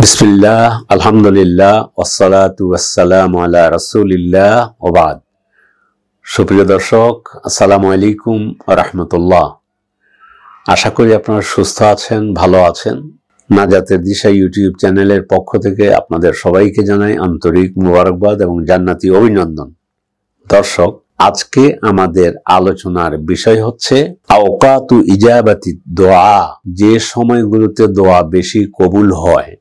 বিসমিল্লাহ আলহামদুলিল্লাহ ওয়াসসালাতু ওয়াসসালামু আলা রাসূলিল্লাহ ওয়া বাদ। সুপ্রিয় দর্শক, আসসালামু আলাইকুম ওয়া রাহমাতুল্লাহ। আশা করি আপনারা সুস্থ আছেন, ভালো আছেন। নাজাতের দিশা ইউটিউব চ্যানেলের পক্ষ থেকে আপনাদের সবাইকে জানাই আন্তরিক মুবারকবাদ এবং জান্নাতি অভিনন্দন। দর্শক, আজকে আমাদের আলোচনার বিষয় হচ্ছে আওকাতু ইজাবাতি দোয়া, যে সময়গুলোতে দোয়া বেশি কবুল হয়,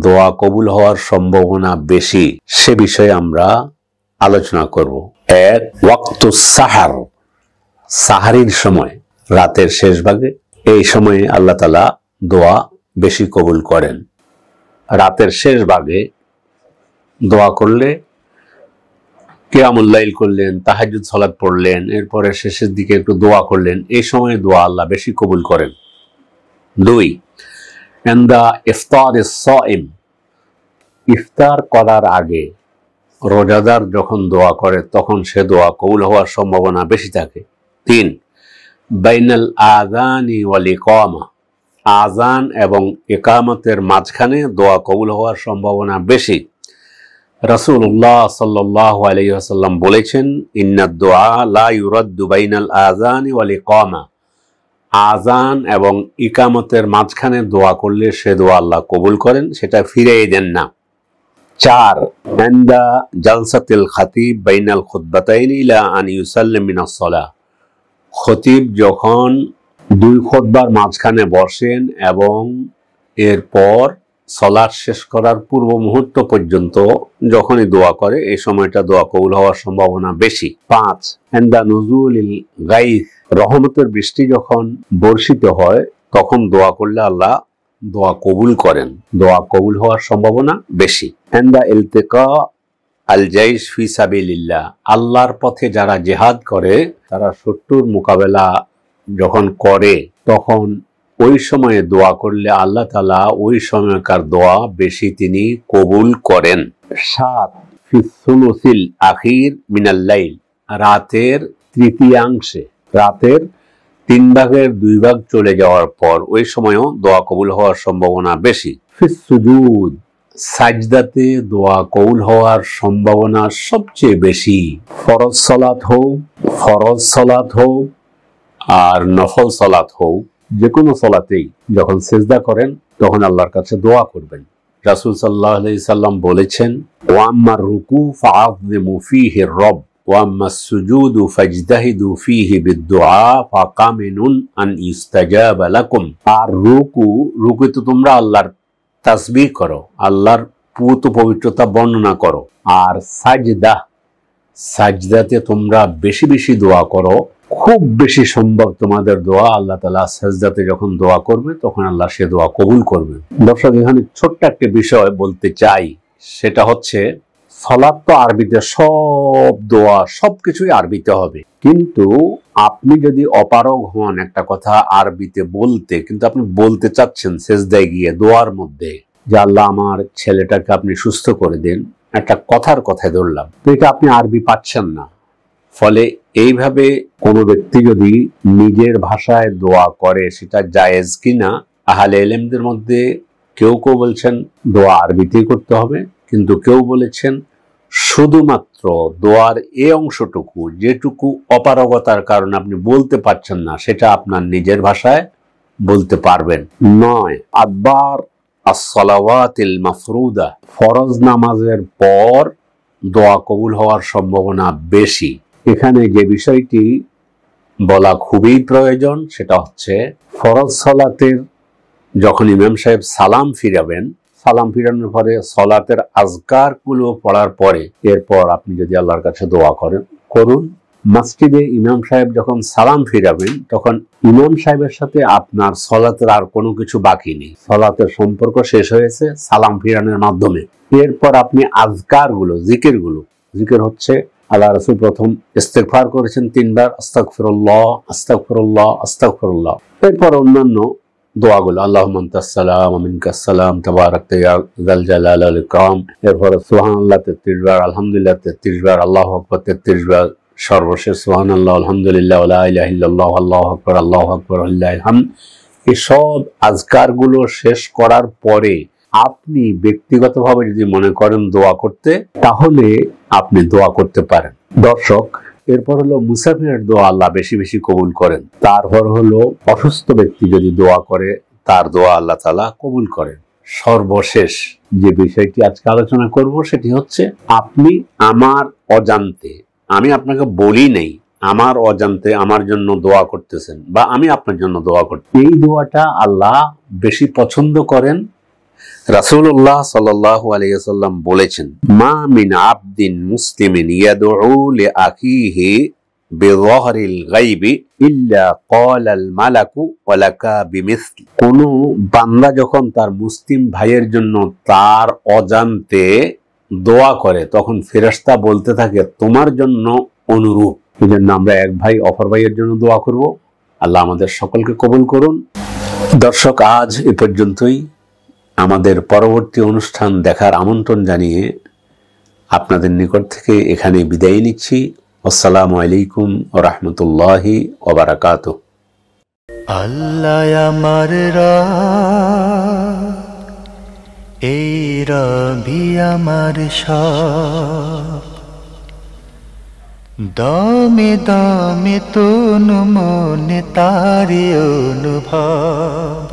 দোয়া কবুল হওয়ার সম্ভাবনা বেশি, সে বিষয়ে আমরা আলোচনা করব। এক, ওয়াক্তু সাহার, সাহারির সময়, রাতের শেষ ভাগে। এই সময়ে আল্লাহ তাআলা দোয়া বেশি কবুল করেন। রাতের শেষ ভাগে দোয়া করলে, কিয়ামুল লাইল করলেন, তাহাজ্জুদ সালাত পড়লেন, এরপরে শেষের দিকে একটু দোয়া করলেন, এই সময়ে দোয়া আল্লাহ বেশি কবুল করেন। দুই, ইনদা ইফতারিস সাইম, ইফতার করার আগে রোজাদার যখন দোয়া করে তখন সে দোয়া কবুল হওয়ার সম্ভাবনা বেশি থাকে। তিন, বাইনাল আযানি ওয়াল ইকামা, আযান এবং ইকামতের মাঝখানে দোয়া কবুল হওয়ার সম্ভাবনা বেশি। রাসূলুল্লাহ সাল্লাল্লাহু আলাইহি ওয়াসাল্লাম বলেছেন, ইন্নাদ দুআ লা ইউরাদ্দু বাইনাল আযানি ওয়াল ইকামা, আযান এবং ইকামতের মাঝখানে দোয়া করলে সে দোয়া আল্লাহ কবুল করেন, সেটা ফিরিয়ে দেন না। চার, ইনদা জালসাতিল খাতিব বাইনাল খুতবাতাইনি ইলা আন ইউসাল্লিম মিনাস সালাহ, খতিব যখন দুই খুতবার মাঝখানে বসেন এবং এরপর সালাত শেষ করার পূর্ব মুহূর্ত পর্যন্ত যখনই দোয়া করে, এই সময়টা দোয়া কবুল হওয়ার সম্ভাবনা বেশি। পাঁচ, ইনদা নুজুলিল গাইস, রহমতের বৃষ্টি যখন বর্ষিত হয় তখন দোয়া করলে আল্লাহ দোয়া কবুল করেন, দোয়া কবুল হওয়ার সম্ভাবনা বেশি। ইনদা ইলতিকা আল জাইশ ফি সাবিলিল্লাহ, আল্লাহর পথে যারা জিহাদ করে, তারা শত্রুর মোকাবেলা যখন করে তখন ওই সময়ে দোয়া করলে আল্লাহ তাআলা ওই সময়কার দোয়া বেশি তিনি কবুল করেন। সাত, ফি সুলুসিল আখির মিনাল লাইল, রাতের তৃতীয়াংশে, রাতের 3/2 ভাগ চলে যাওয়ার পর ওই সময়ও দোয়া কবুল হওয়ার সম্ভাবনা বেশি। ফিস সুজুদ, সাজদাতে দোয়া কবুল হওয়ার সম্ভাবনা সবচেয়ে বেশি। ফরজ সালাত হোক আর নফল সালাত হোক, যে কোনো সালাতেই যখন সিজদা করেন তখন আল্লাহর কাছে দোয়া করবেন। রাসূল সাল্লাল্লাহু আলাইহি সাল্লাম বলেছেন, ওয়া আম্মার রুকু ফাআযিমু ফীহি রব ওয়া আম্মাস সুজুদু ফাজতাহিদু ফীহি বিদ-দুআ ফাকামিনুন আন ইস্তাজাবা লাকুম, আর রুকুতে তোমরা আল্লাহর তাসবিহ করো, আল্লাহর পূত পবিত্রতা বর্ণনা করো, আর সাজদাতে তোমরা বেশি বেশি দোয়া করো, খুব বেশি সম্ভব তোমাদের দোয়া আল্লাহ তাআলা সাজদাতে যখন দোয়া করবে তখন আল্লাহ সে দোয়া কবুল করবে। দর্শক, এখানে ছোট্ট একটা বিষয় বলতে চাই, সেটা হচ্ছে সালাত তো আরবিতে, সব দোয়া সবকিছুই আরবিতে হবে, কিন্তু আপনি যদি অপারগ হন একটা কথা আরবিতে বলতে, কিন্তু আপনি বলতে চাচ্ছেন সেজদায় গিয়ে দোয়ার মধ্যে যে আল্লাহ আমার ছেলেটাকে আপনি সুস্থ করে দিন, একটা কথায় ধরলাম, তো এটা আপনি আরবি পাচ্ছেন না। ফলে এইভাবে কোনো ব্যক্তি যদি নিজের ভাষায় দোয়া করে সেটা জায়েজ কিনা, আহলে ইলমদের মধ্যে কেউ কেউ বলছেন দোয়া আরবিতেই করতে হবে, কিন্তু কেউ বলেছেন শুধুমাত্র দোয়ার এই অংশটুকু, যেটুকু অপারগতার কারণে আপনি বলতে পারছেন না, সেটা আপনার নিজের ভাষায় বলতে পারবেন। নয়, আদবার as-সালাওয়াতিল মাফরুদা, ফরজ নামাজের পর দোয়া কবুল হওয়ার সম্ভাবনা বেশি। এখানে যে বিষয়টি বলা খুবই প্রয়োজন সেটা হচ্ছে, ফরজ সালাতের যখন ইমাম সাহেব সালাম ফিরাবেন, সালাম ফিরানোর পরে সালাতের আজকার গুলো পড়ার পরে এরপর আপনি যদি আল্লাহর কাছে দোয়া করুন। মসজিদে ইমাম সাহেব যখন সালাম ফিরাবেন তখন ইমাম সাহেবের সাথে আপনার সালাতের আর কোনো কিছু বাকি নেই, সালাতের সম্পর্ক শেষ হয়েছে সালাম ফিরানোর মাধ্যমে। এরপর আপনি আজকার গুলো, জিকির হচ্ছে, আল্লাহ রাসূল প্রথম ইস্তিগফার করেছেন 3 বার, আস্তাগফিরুল্লাহ আস্তাগফিরুল্লাহ আস্তাগফিরুল্লাহ। এরপর অন্যান্য দোয়াগুলো, আল্লাহুম্মা আনতাস সালাম ওয়া মিনকাস সালাম তাবারাকতা ইয়া যাল জালালি ওয়াল ইকরাম। এরপর সুবহানাল্লাহ 33 বার, আলহামদুলিল্লাহ 33 বার, আল্লাহু আকবার 33 বার, সর্বশেষ সুবহানাল্লাহ আলহামদুলিল্লাহ ওয়া লা ইলাহা ইল্লাল্লাহ আল্লাহু আকবার লিল্লাহিল হামদ। এই সব আজকারগুলো শেষ করার পরে আপনি ব্যক্তিগতভাবে যদি মনে করেন দোয়া করতে, তাহলে আপনি দোয়া করতে পারেন। দর্শক, এরপর হলো মুসাফিরের দোয়া আল্লাহ বেশি বেশি কবুল করেন। তারপর হলো অসুস্থ ব্যক্তি যদি দোয়া করে, তার দোয়া আল্লাহ তাআলা কবুল করেন। সর্বশেষ যে বিষয়টি আজকে আলোচনা করব সেটি হচ্ছে, আপনি আমার অজান্তে, আমি আপনাকে বলি নাই, আমার অজান্তে আমার জন্য দোয়া করতেছেন বা আমি আপনার জন্য দোয়া করতে, এই দোয়াটা আল্লাহ বেশি পছন্দ করেন। রাসূলুল্লাহ সাল্লাল্লাহু আলাইহি ওয়াসাল্লাম বলেছেন, মা মিন আবদিন মুসলিমিন ইয়াদউ লিআখিহি বিযহরিল গায়বি ইল্লা ক্বালাল মালাকু ওয়ালাকা বিমিসলি। কোন বান্দা যখন তার মুসলিম ভাইয়ের জন্য তার অজান্তে দোয়া করে, তখন ফেরেশতা বলতে থাকে তোমার জন্য অনুরূপ। এই জন্য আমরা এক ভাই অপর ভাইয়ের জন্য দোয়া করব। আল্লাহ আমাদের সকলকে কবুল করুন। দর্শক, আজ এ পর্যন্তই। আমাদের পরবর্তী অনুষ্ঠান দেখার আমন্ত্রণ জানিয়ে আপনাদের নিকট থেকে এখানে বিদায় নিচ্ছি। আসসালামু আলাইকুম ওয়া রাহমাতুল্লাহি ওয়া বারাকাতুহু। আল্লাহ আমার রব, এই রবি আমার সব, দমে দমে তনু মনে তারি অনুভব।